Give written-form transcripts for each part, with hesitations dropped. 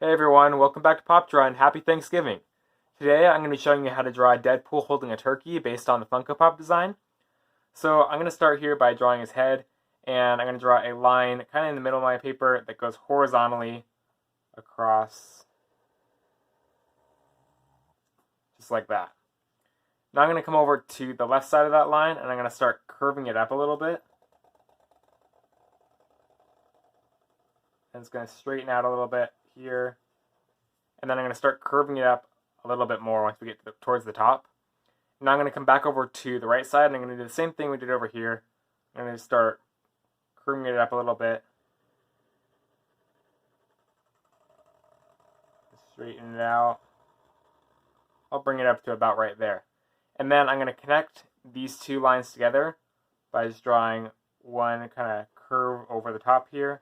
Hey everyone, welcome back to Pop Draw and happy Thanksgiving. Today I'm going to be showing you how to draw Deadpool holding a turkey based on the Funko Pop design. So I'm going to start here by drawing his head, and I'm going to draw a line kind of in the middle of my paper that goes horizontally across, just like that. Now I'm going to come over to the left side of that line and I'm going to start curving it up a little bit. And it's going to straighten out a little bit here. And then I'm going to start curving it up a little bit more once we get towards the top. Now I'm going to come back over to the right side and I'm going to do the same thing we did over here. I'm going to start curving it up a little bit. Straighten it out. I'll bring it up to about right there. And then I'm going to connect these two lines together by just drawing one kind of curve over the top here.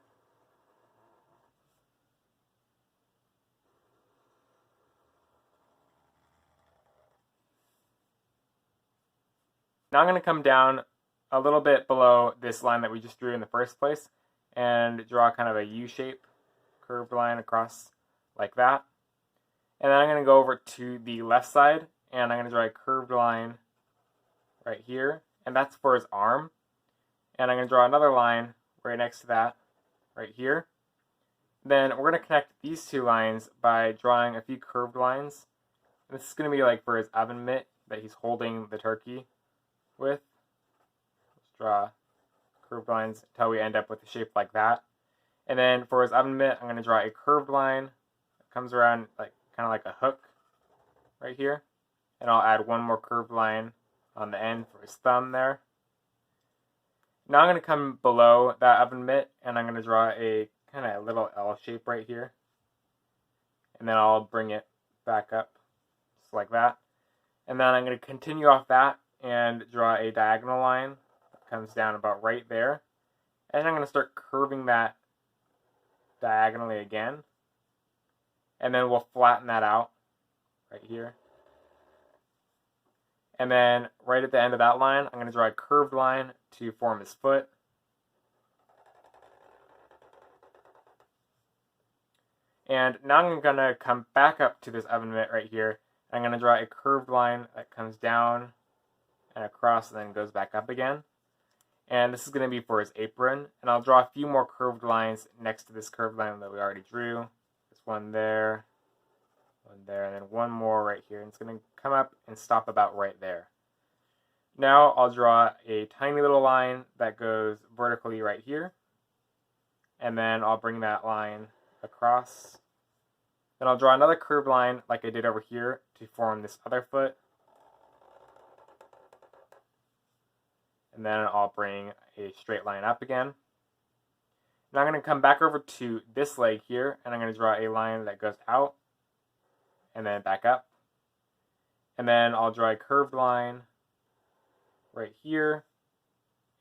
Now I'm going to come down a little bit below this line that we just drew in the first place and draw kind of a U-shape curved line across like that. And then I'm going to go over to the left side and I'm going to draw a curved line right here, and that's for his arm. And I'm going to draw another line right next to that right here. Then we're going to connect these two lines by drawing a few curved lines. And this is going to be like for his oven mitt that he's holding the turkey with. Let's draw curved lines until we end up with a shape like that. And then for his oven mitt, I'm going to draw a curved line that comes around like kind of like a hook right here. And I'll add one more curved line on the end for his thumb there. Now I'm going to come below that oven mitt and I'm going to draw a kind of little L shape right here. And then I'll bring it back up just like that. And then I'm going to continue off that and draw a diagonal line that comes down about right there. And I'm going to start curving that diagonally again. And then we'll flatten that out right here. And then right at the end of that line, I'm going to draw a curved line to form his foot. And now I'm going to come back up to this oven mitt right here. I'm going to draw a curved line that comes down and across and then goes back up again. And this is going to be for his apron. And I'll draw a few more curved lines next to this curved line that we already drew. There's one there, and then one more right here. And it's going to come up and stop about right there. Now I'll draw a tiny little line that goes vertically right here. And then I'll bring that line across. Then I'll draw another curved line like I did over here to form this other foot. And then I'll bring a straight line up again. Now I'm going to come back over to this leg here, and I'm going to draw a line that goes out and then back up. And then I'll draw a curved line right here,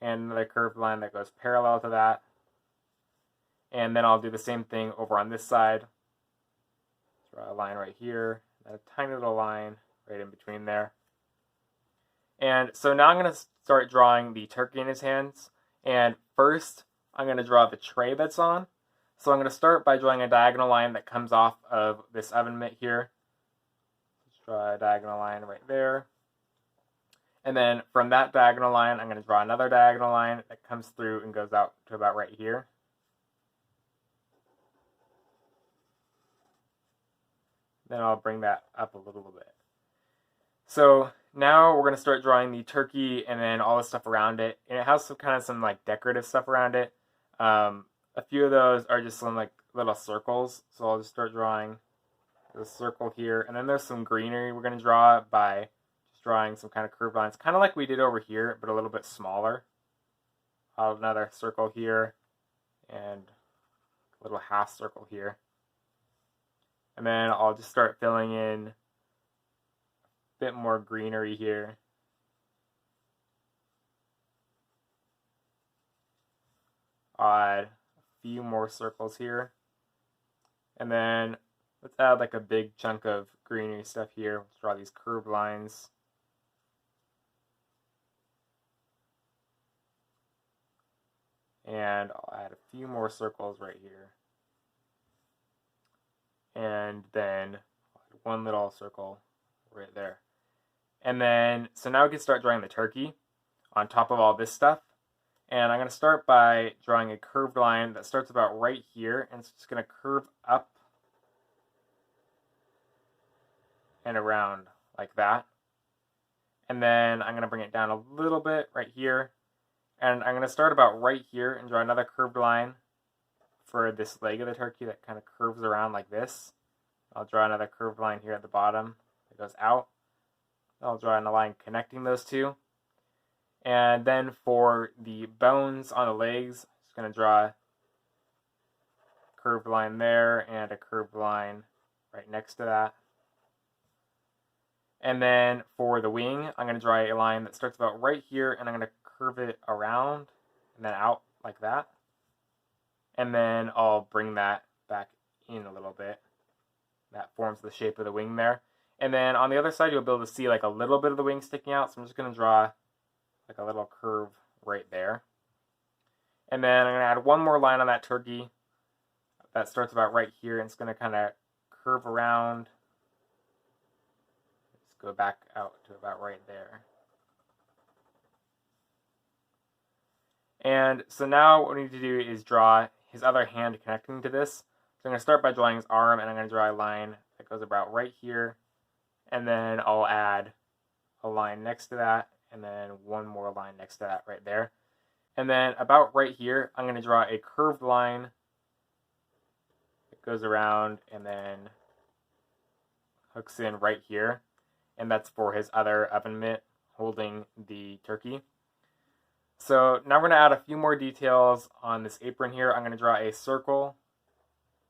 and another curved line that goes parallel to that. And then I'll do the same thing over on this side. Draw a line right here, and a tiny little line right in between there. And so now I'm going to start drawing the turkey in his hands. And first, I'm going to draw the tray that's on. So I'm going to start by drawing a diagonal line that comes off of this oven mitt here. Let's draw a diagonal line right there. And then from that diagonal line, I'm going to draw another diagonal line that comes through and goes out to about right here. Then I'll bring that up a little bit. So now we're going to start drawing the turkey and then all the stuff around it. And it has some like decorative stuff around it. A few of those are just some like little circles. So I'll just start drawing the circle here. And then there's some greenery we're going to draw by just drawing some kind of curved lines. Kind of like we did over here, but a little bit smaller. I'll have another circle here and a little half circle here. And then I'll just start filling in bit more greenery here. I'll add a few more circles here. And then let's add like a big chunk of greenery stuff here. Let's draw these curved lines. And I'll add a few more circles right here. and then one little circle right there. And then, so now we can start drawing the turkey on top of all this stuff. And I'm going to start by drawing a curved line that starts about right here, and it's just going to curve up and around like that. And then I'm going to bring it down a little bit right here. And I'm going to start about right here and draw another curved line for this leg of the turkey that kind of curves around like this. I'll draw another curved line here at the bottom that goes out. I'll draw in a line connecting those two. And then for the bones on the legs, I'm just going to draw a curved line there and a curved line right next to that. And then for the wing, I'm going to draw a line that starts about right here, and I'm going to curve it around and then out like that. And then I'll bring that back in a little bit. That forms the shape of the wing there. And then on the other side, you'll be able to see like a little bit of the wing sticking out. So I'm just going to draw like a little curve right there. And then I'm going to add one more line on that turkey that starts about right here, and it's going to kind of curve around. Let's go back out to about right there. And so now what we need to do is draw his other hand connecting to this. So I'm going to start by drawing his arm, and I'm going to draw a line that goes about right here. And then I'll add a line next to that, and then one more line next to that right there. And then about right here, I'm going to draw a curved line that goes around and then hooks in right here. And that's for his other oven mitt holding the turkey. So now we're going to add a few more details on this apron here. I'm going to draw a circle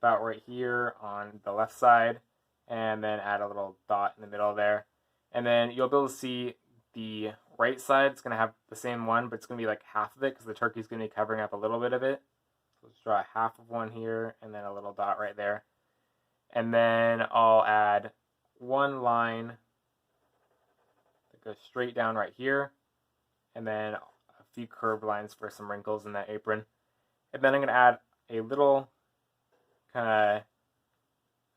about right here on the left side, and then add a little dot in the middle there. And then you'll be able to see the right side. It's going to have the same one, but it's going to be like half of it because the turkey's going to be covering up a little bit of it. So let's draw half of one here and then a little dot right there. And then I'll add one line that goes straight down right here, and then a few curved lines for some wrinkles in that apron. And then I'm going to add a little kind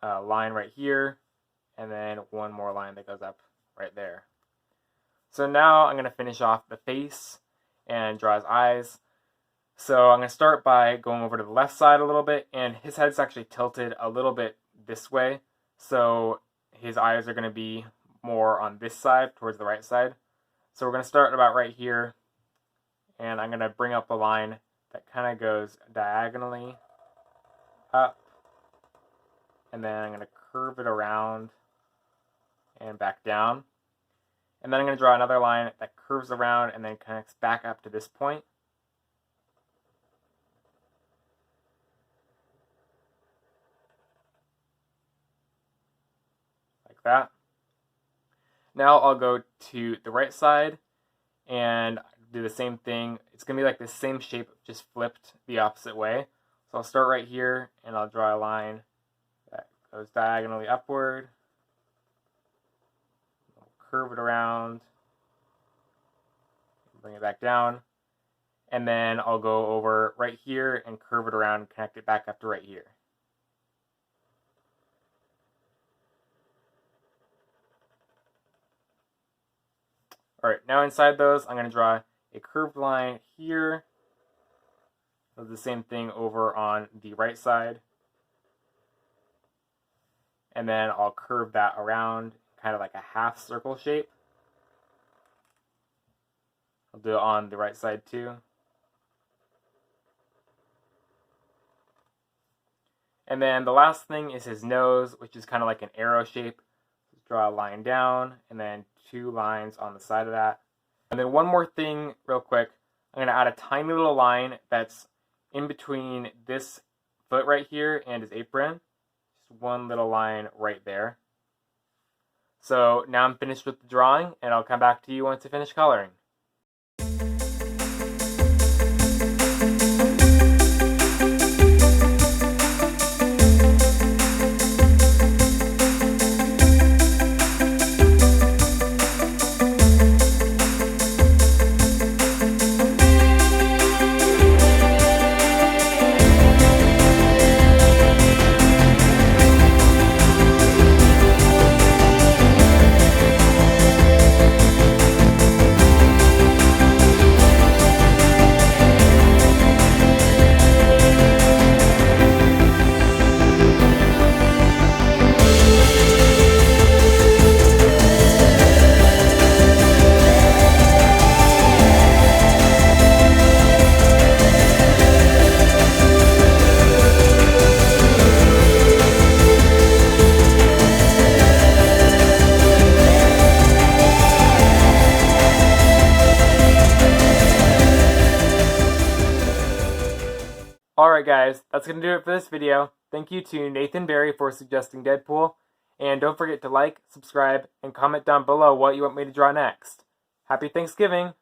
of line right here, and then one more line that goes up right there. So now I'm going to finish off the face and draw his eyes. So I'm going to start by going over to the left side a little bit, and his head's actually tilted a little bit this way, so his eyes are going to be more on this side towards the right side. So we're going to start about right here, and I'm going to bring up a line that kind of goes diagonally up, and then I'm going to curve it around and back down. And then I'm going to draw another line that curves around and then connects back up to this point. Like that. Now I'll go to the right side and do the same thing. It's going to be like the same shape, just flipped the opposite way. So I'll start right here, and I'll draw a line that goes diagonally upward. Curve it around, bring it back down, and then I'll go over right here and curve it around and connect it back up to right here. Alright, now inside those, I'm going to draw a curved line here. Do the same thing over on the right side. And then I'll curve that around, kind of like a half circle shape. I'll do it on the right side too. And then the last thing is his nose, which is kind of like an arrow shape. Just draw a line down and then two lines on the side of that. And then one more thing real quick. I'm going to add a tiny little line that's in between this foot right here and his apron. Just one little line right there. So now I'm finished with the drawing, and I'll come back to you once I finish coloring. Alright guys, that's going to do it for this video. Thank you to Nathan Berry for suggesting Deadpool. And don't forget to like, subscribe, and comment down below what you want me to draw next. Happy Thanksgiving!